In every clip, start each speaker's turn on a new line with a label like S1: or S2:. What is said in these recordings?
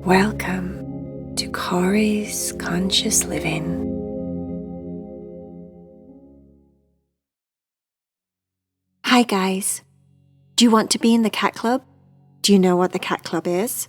S1: Welcome to Corey's Conscious Living. Hi guys, do you want to be in the cat club? Do you know what the cat club is?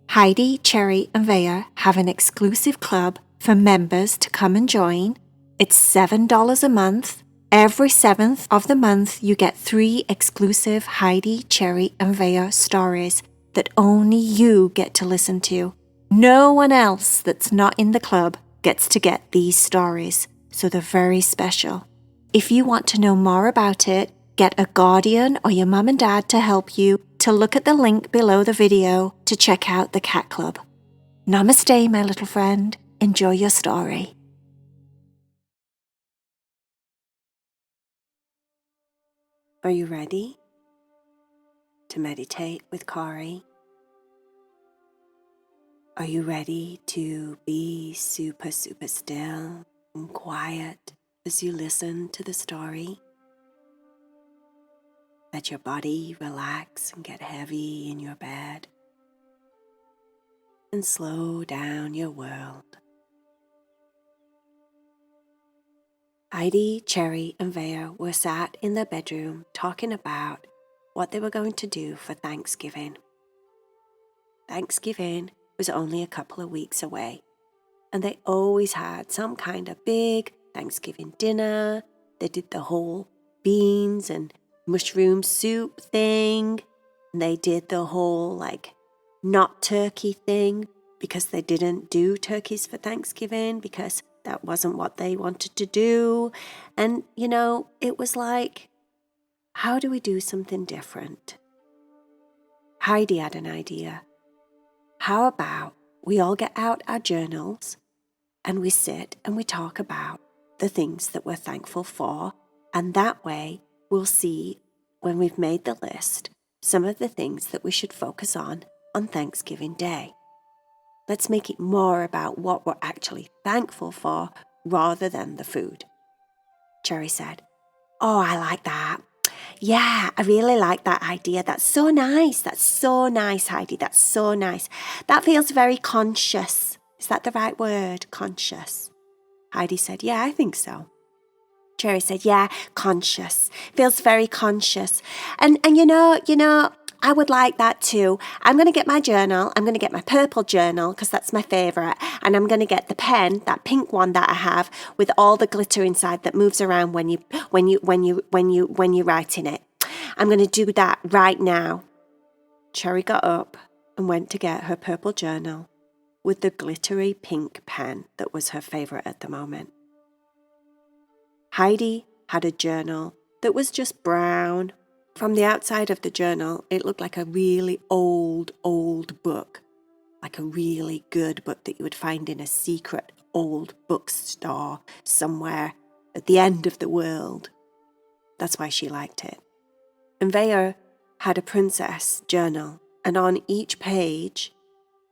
S1: Heidi, Cherry and Vaya have an exclusive club for members to come and join. It's $7 a month. Every 7th of the month you get 3 exclusive Heidi, Cherry and Vaya stories that only you get to listen to. No one else that's not in the club gets to get these stories, so they're very special. If you want to know more about it, get a guardian or your mum and dad to help you to look at the link below the video to check out the cat club. Namaste, my little friend. Enjoy your story. Are you ready to meditate with Corey? Are you ready to be super still and quiet as you listen to the story? Let your body relax and get heavy in your bed. And slow down your world. Heidi, Cherry and Vaya were sat in their bedroom talking about what they were going to do for Thanksgiving. Thanksgiving was only a couple of weeks away, and they always had some kind of big Thanksgiving dinner. They did the whole beans and mushroom soup thing, and they did the whole not turkey thing because they didn't do turkeys for Thanksgiving because that wasn't what they wanted to do. And it was like, how do we do something different? Heidi had an idea. How about we all get out our journals and we sit and we talk about the things that we're thankful for, and that way we'll see, when we've made the list, some of the things that we should focus on Thanksgiving Day. Let's make it more about what we're actually thankful for rather than the food. Cherry said, "Oh, I like that. Yeah, I really like that idea. That's so nice. That's so nice, Heidi. That's so nice. That feels very conscious. Is that the right word? Conscious?" Heidi said, "Yeah, I think so." Cherry said, "Yeah, conscious. Feels very conscious. And you know, I would like that too. I'm going to get my journal. I'm going to get my purple journal because that's my favorite. And I'm going to get the pen, that pink one that I have with all the glitter inside that moves around when you write in it. I'm going to do that right now." Cherry got up and went to get her purple journal with the glittery pink pen that was her favorite at the moment. Heidi had a journal that was just brown. From the outside of the journal, it looked like a really old book, like a really good book that you would find in a secret old bookstore somewhere at the end of the world. That's why she liked it. And Vaya had a princess journal, and on each page,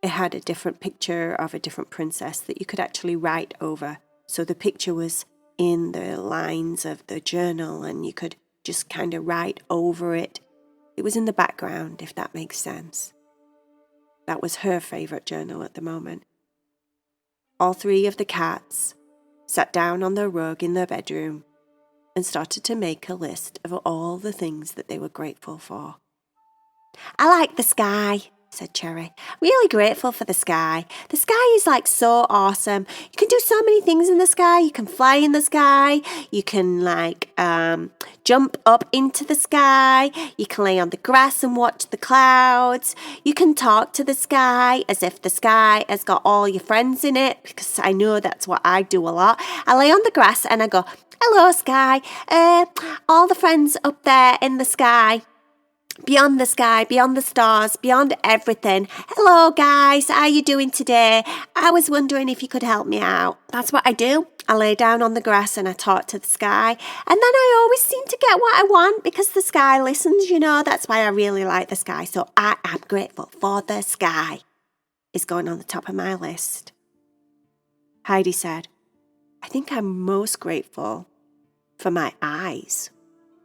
S1: it had a different picture of a different princess that you could actually write over. So the picture was in the lines of the journal and you could just kind of write over it. It was in the background, if that makes sense. That was her favorite journal at the moment. All 3 of the cats sat down on their rug in their bedroom and started to make a list of all the things that they were grateful for. "I like the sky," said Cherry. "Really grateful for the sky. The sky is so awesome. You can do so many things in the sky. You can fly in the sky. You can jump up into the sky. You can lay on the grass and watch the clouds. You can talk to the sky as if the sky has got all your friends in it, because I know that's what I do a lot. I lay on the grass and I go, 'Hello, sky. All the friends up there in the sky. Beyond the sky, beyond the stars, beyond everything. Hello guys, how are you doing today? I was wondering if you could help me out.' That's what I do. I lay down on the grass and I talk to the sky. And then I always seem to get what I want because the sky listens, That's why I really like the sky. So I am grateful for the sky. It's going on the top of my list." Heidi said, "I think I'm most grateful for my eyes,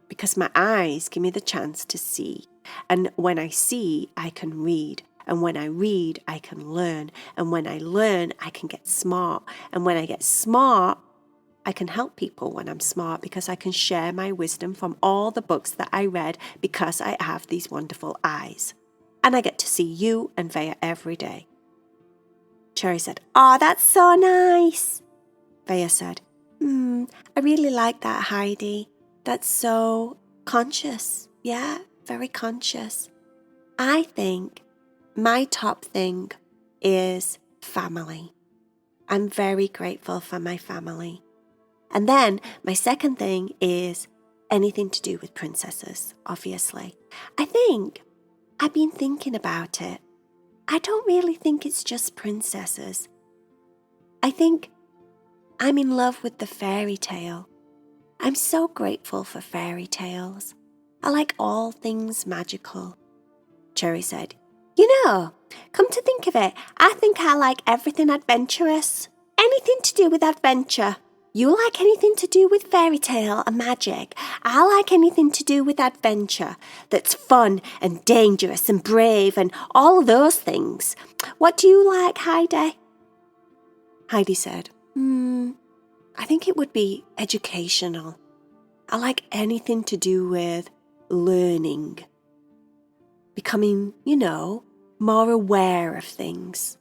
S1: because my eyes give me the chance to see. And when I see, I can read. And when I read, I can learn. And when I learn, I can get smart. And when I get smart, I can help people when I'm smart because I can share my wisdom from all the books that I read because I have these wonderful eyes. And I get to see you and Vaya every day. Cherry said, "Oh, that's so nice." Vaya said, I really like that, Heidi. That's so conscious. Yeah, very conscious. I think my top thing is family. I'm very grateful for my family. And then my second thing is anything to do with princesses, obviously. I think I've been thinking about it. I don't really think it's just princesses. I think I'm in love with the fairy tale. I'm so grateful for fairy tales. I like all things magical. Cherry said, come to think of it, I think I like everything adventurous. Anything to do with adventure. You like anything to do with fairy tale and magic. I like anything to do with adventure that's fun and dangerous and brave and all of those things. What do you like, Heidi? Heidi said, I think it would be educational. I like anything to do with learning. Becoming, more aware of things.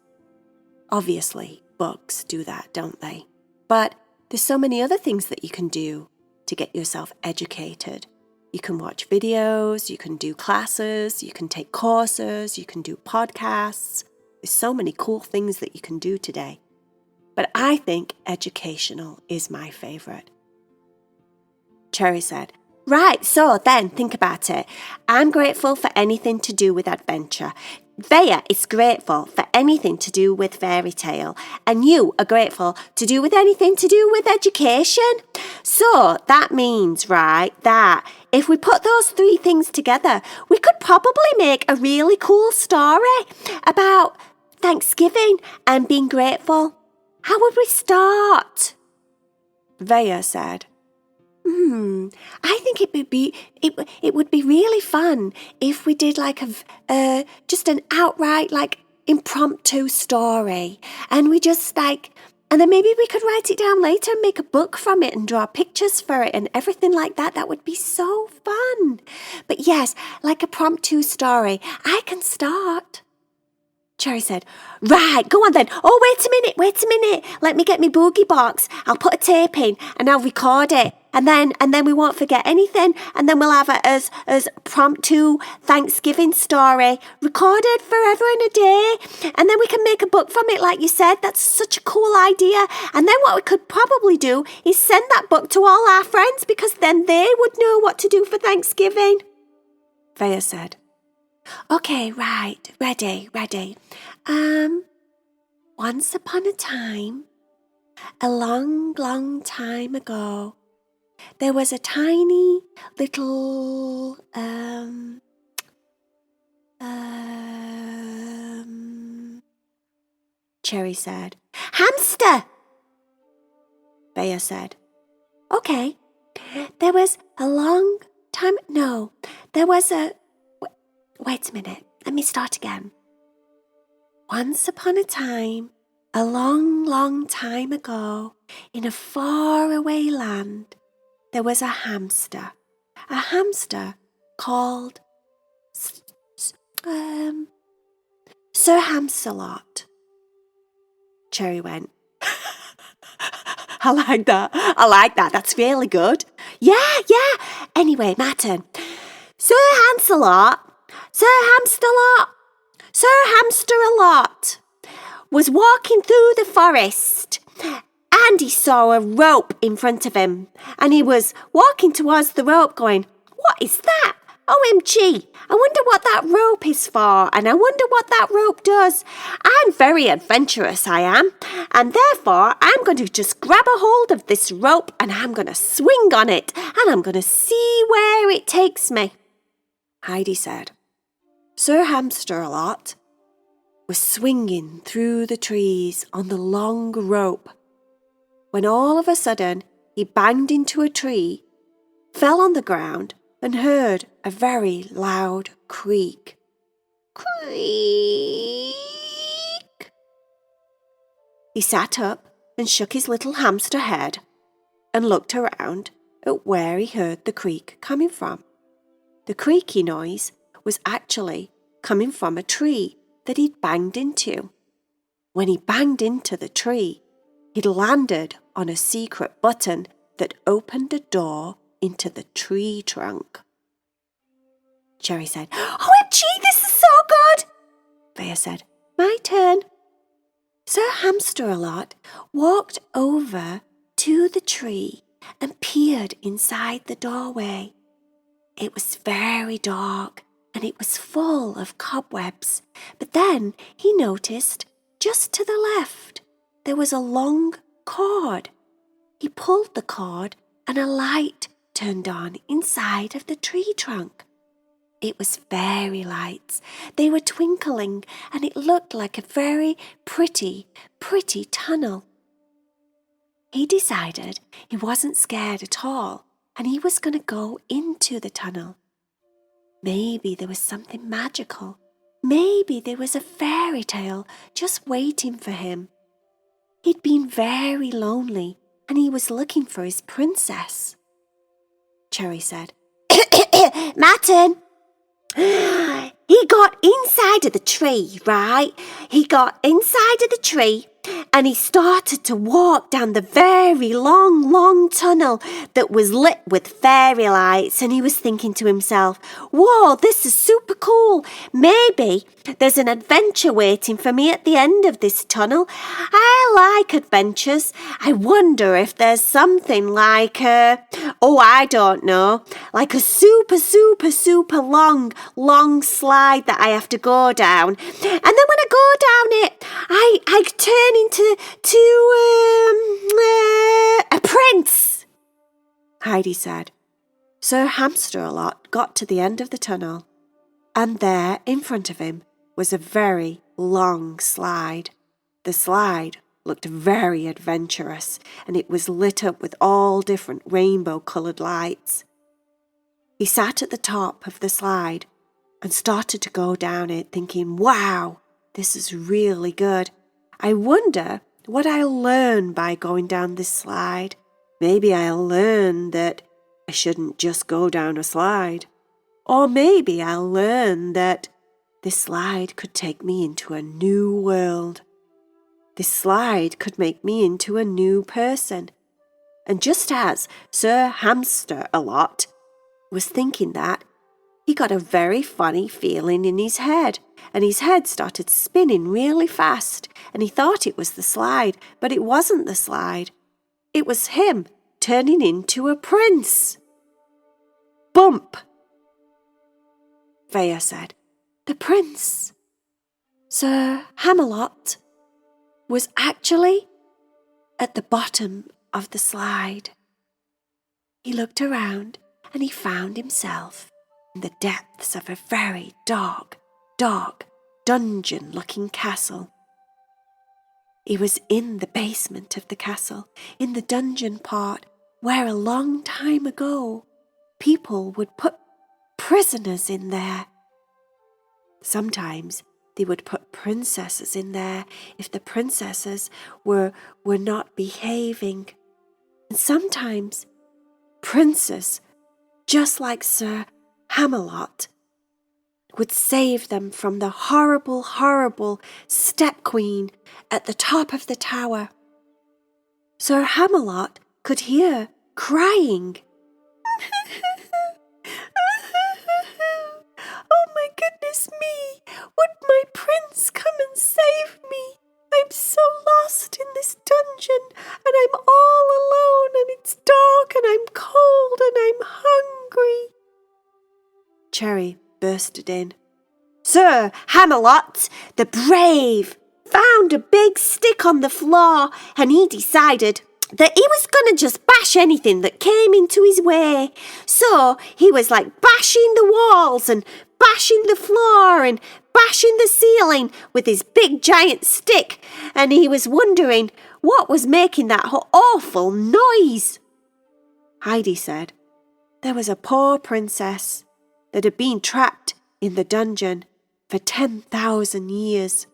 S1: Obviously, books do that, don't they? But there's so many other things that you can do to get yourself educated. You can watch videos, you can do classes, you can take courses, you can do podcasts. There's so many cool things that you can do today. But I think educational is my favourite. Cherry said, "Right, so then think about it. I'm grateful for anything to do with adventure. Vaya is grateful for anything to do with fairy tale. And you are grateful to do with anything to do with education. So that means, right, that if we put those three things together, we could probably make a really cool story about Thanksgiving and being grateful. How would we start?" Vaya said, I think it would be really fun if we did like just an outright like impromptu story, and we just and then maybe we could write it down later and make a book from it and draw pictures for it and everything like that. That would be so fun. But yes, like a promptu story. I can start. Cherry said, "Right, go on then. Oh, wait a minute. Let me get me boogie box. I'll put a tape in and I'll record it. And then we won't forget anything. And then we'll have it as promptu Thanksgiving story recorded forever and a day. And then we can make a book from it, like you said. That's such a cool idea. And then what we could probably do is send that book to all our friends because then they would know what to do for Thanksgiving." Vaya said, "Okay, right, ready. Once upon a time, a long, long time ago, there was a tiny little, Cherry said, "Hamster!" Vaya said, "Okay, there was a long time, no, there was a, wait a minute, let me start again. Once upon a time, a long, long time ago, in a faraway land, there was a hamster called Sir Hamsterlot." Cherry went, I like that, that's really good. Yeah, anyway, my turn. Sir Hamsterlot was walking through the forest and he saw a rope in front of him, and he was walking towards the rope going, "What is that? OMG, I wonder what that rope is for, and I wonder what that rope does. I'm very adventurous, I am, and therefore I'm going to just grab a hold of this rope and I'm going to swing on it and I'm going to see where it takes me." Heidi said, Sir Hamsterlot was swinging through the trees on the long rope when all of a sudden he banged into a tree, fell on the ground and heard a very loud creak. Creak! He sat up and shook his little hamster head and looked around at where he heard the creak coming from. The creaky noise was actually coming from a tree that he'd banged into. When he banged into the tree, he'd landed on a secret button that opened a door into the tree trunk. Cherry said, "OMG, this is so good!" Vaya said, "My turn." Sir Hamster-a-Lot walked over to the tree and peered inside the doorway. It was very dark and it was full of cobwebs, but then he noticed just to the left there was a long cord. He pulled the cord and a light turned on inside of the tree trunk. It was fairy lights. They were twinkling and it looked like a very pretty tunnel. He decided he wasn't scared at all and he was going to go into the tunnel. Maybe there was something magical. Maybe there was a fairy tale just waiting for him. He'd been very lonely and he was looking for his princess. Cherry said, "My turn." He got inside of the tree, right? He got inside of the tree and he started to walk down the very long tunnel that was lit with fairy lights, and he was thinking to himself, "Whoa, this is super cool. Maybe there's an adventure waiting for me at the end of this tunnel. I like adventures. I wonder if there's something like I don't know, like a super long slide that I have to go down. And then when I go down it, I turn into a prince." Heidi said. Sir Hamster-a-Lot got to the end of the tunnel, and there in front of him was a very long slide. The slide looked very adventurous, and it was lit up with all different rainbow-coloured lights. He sat at the top of the slide and started to go down it, thinking, "Wow, this is really good. I wonder what I'll learn by going down this slide. Maybe I'll learn that I shouldn't just go down a slide. Or maybe I'll learn that this slide could take me into a new world. This slide could make me into a new person." And just as Sir Hamster-a-Lot was thinking that, he got a very funny feeling in his head, and his head started spinning really fast, and he thought it was the slide, but it wasn't the slide. It was him turning into a prince. Bump! Vaya said, "The prince, Sir Hammer-Lot, was actually at the bottom of the slide." He looked around and he found himself in the depths of a very dark dungeon-looking castle. He was in the basement of the castle, in the dungeon part where a long time ago people would put prisoners in there. Sometimes they would put princesses in there if the princesses were not behaving. And sometimes princes, just like Sir Hammer-Lot, would save them from the horrible step queen at the top of the tower. Sir Hammer-Lot could hear crying. "Oh my goodness me, would my prince come and save me? I'm so lost in this dungeon and I'm all alone and it's dark and I'm cold and I'm hungry." Cherry bursted in. Sir Hammer-Lot, the brave, found a big stick on the floor and he decided that he was going to just bash anything that came into his way. So he was like bashing the walls and bashing the floor and bashing the ceiling with his big giant stick, and he was wondering what was making that awful noise. Heidi said there was a poor princess that had been trapped in the dungeon for 10,000 years.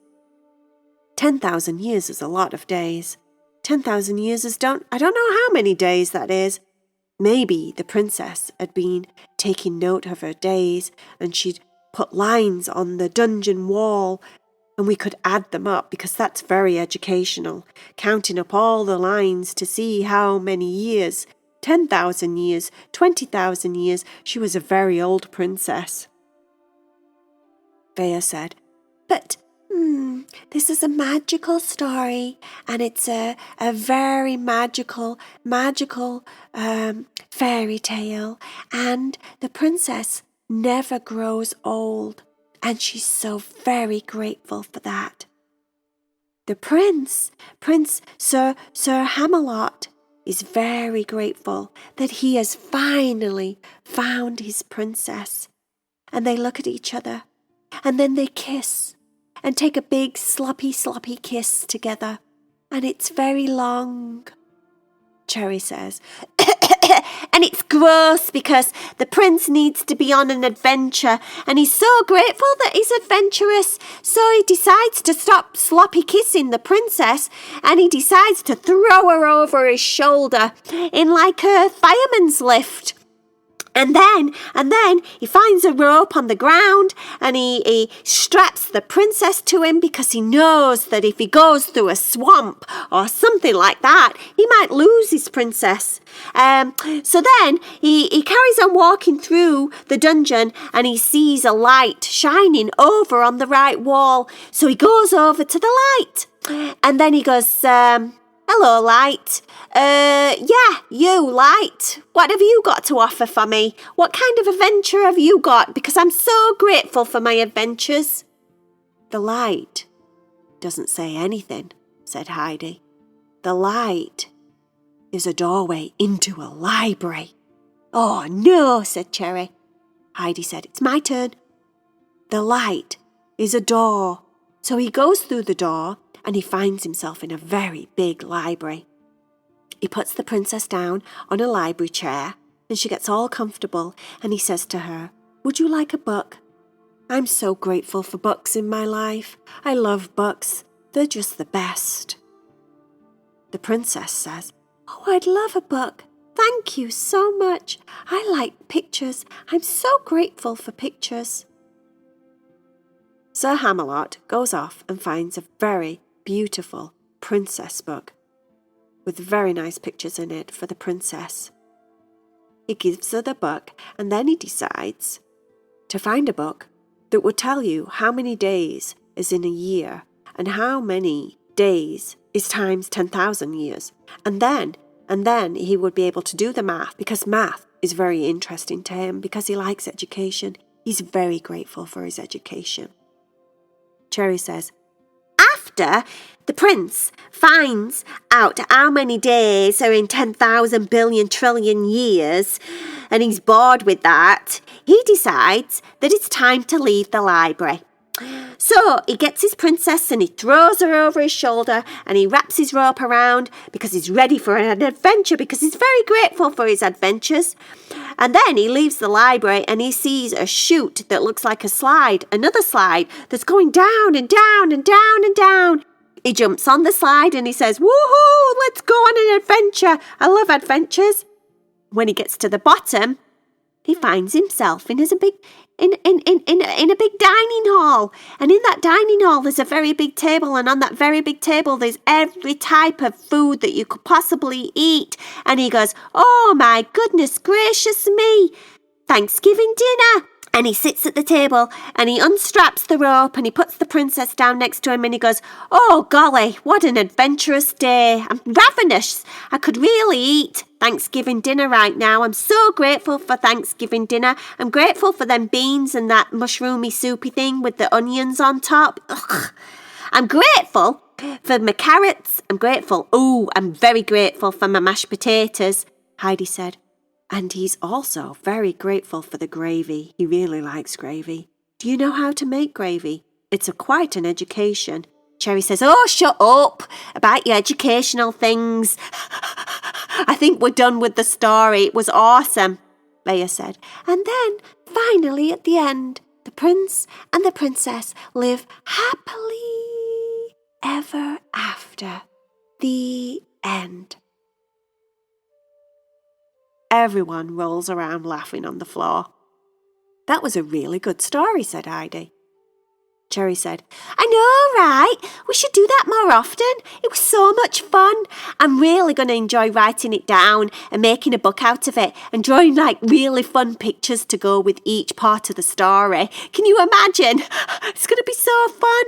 S1: 10,000 years is a lot of days. 10,000 years is I don't know how many days that is. Maybe the princess had been taking note of her days and she'd put lines on the dungeon wall and we could add them up because that's very educational, counting up all the lines to see how many years, 10,000 years, 20,000 years. She was a very old princess. Vaya said, "But this is a magical story, and it's a very magical fairy tale, and the princess never grows old, and she's so very grateful for that. The Prince Sir Hamelot, is very grateful that he has finally found his princess." And they look at each other, and then they kiss and take a big sloppy kiss together, and it's very long. Cherry says, "And it's gross because the prince needs to be on an adventure, and he's so grateful that he's adventurous, so he decides to stop sloppy kissing the princess, and he decides to throw her over his shoulder in like a fireman's lift. And then he finds a rope on the ground and he straps the princess to him because he knows that if he goes through a swamp or something like that, he might lose his princess. So then he carries on walking through the dungeon and he sees a light shining over on the right wall. So he goes over to the light and then he goes, "Hello, light. Yeah, you, light. What have you got to offer for me? What kind of adventure have you got? Because I'm so grateful for my adventures." "The light doesn't say anything," said Heidi. "The light is a doorway into a library." "Oh, no," said Cherry. Heidi said, "It's my turn." "The light is a door." So he goes through the door and he finds himself in a very big library. He puts the princess down on a library chair and she gets all comfortable and he says to her, "Would you like a book? I'm so grateful for books in my life. I love books. They're just the best." The princess says, "Oh, I'd love a book. Thank you so much. I like pictures. I'm so grateful for pictures." Sir Hamelot goes off and finds a very beautiful princess book with very nice pictures in it for the princess. He gives her the book and then he decides to find a book that would tell you how many days is in a year and how many days is times 10,000 years. And then he would be able to do the math because math is very interesting to him because he likes education. He's very grateful for his education. Cherry says, "After the prince finds out how many days are in 10,000 billion trillion years, and he's bored with that, he decides that it's time to leave the library. So he gets his princess and he throws her over his shoulder and he wraps his rope around because he's ready for an adventure because he's very grateful for his adventures. And then he leaves the library and he sees a chute that looks like a slide, another slide that's going down and down and down and down. He jumps on the slide and he says, 'Woohoo, let's go on an adventure. I love adventures.' When he gets to the bottom, he finds himself in a big dining hall. And in that dining hall, there's a very big table. And on that very big table, there's every type of food that you could possibly eat. And he goes, 'Oh my goodness gracious me, Thanksgiving dinner.' And he sits at the table and he unstraps the rope and he puts the princess down next to him and he goes, 'Oh golly, what an adventurous day. I'm ravenous. I could really eat Thanksgiving dinner right now. I'm so grateful for Thanksgiving dinner. I'm grateful for them beans and that mushroomy soupy thing with the onions on top. Ugh. I'm grateful for my carrots. I'm very grateful for my mashed potatoes,' Heidi said. And he's also very grateful for the gravy. He really likes gravy. Do you know how to make gravy? It's quite an education." Cherry says, "Oh, shut up about your educational things. I think we're done with the story. It was awesome," Vaya said. And then, finally, at the end, the prince and the princess live happily ever after. The end. Everyone rolls around laughing on the floor. That was a really good story, said Heidi. Cherry said, I know, right? We should do that more often. It was so much fun. I'm really going to enjoy writing it down and making a book out of it and drawing really fun pictures to go with each part of the story. Can you imagine? It's going to be so fun.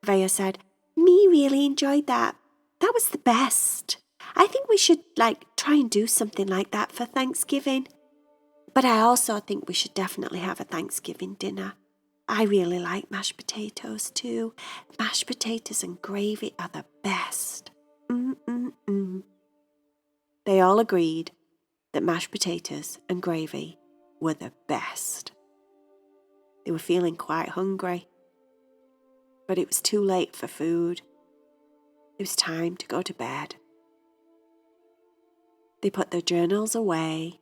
S1: Vaya said, me really enjoyed that. That was the best. I think we should try and do something like that for Thanksgiving. But I also think we should definitely have a Thanksgiving dinner. I really like mashed potatoes too. Mashed potatoes and gravy are the best. They all agreed that mashed potatoes and gravy were the best. They were feeling quite hungry, but it was too late for food. It was time to go to bed. They put their journals away.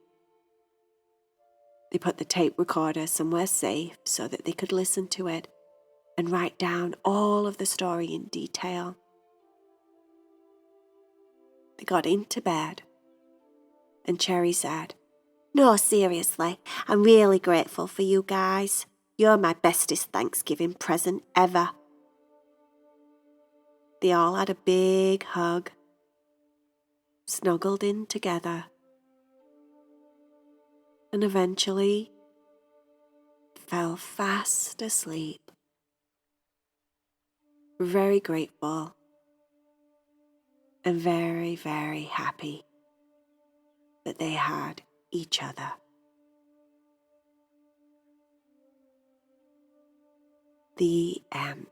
S1: They put the tape recorder somewhere safe so that they could listen to it and write down all of the story in detail. They got into bed, and Cherry said, No, seriously, I'm really grateful for you guys. You're my bestest Thanksgiving present ever. They all had a big hug, snuggled in together, and eventually fell fast asleep. Very grateful and very, very happy that they had each other. The end.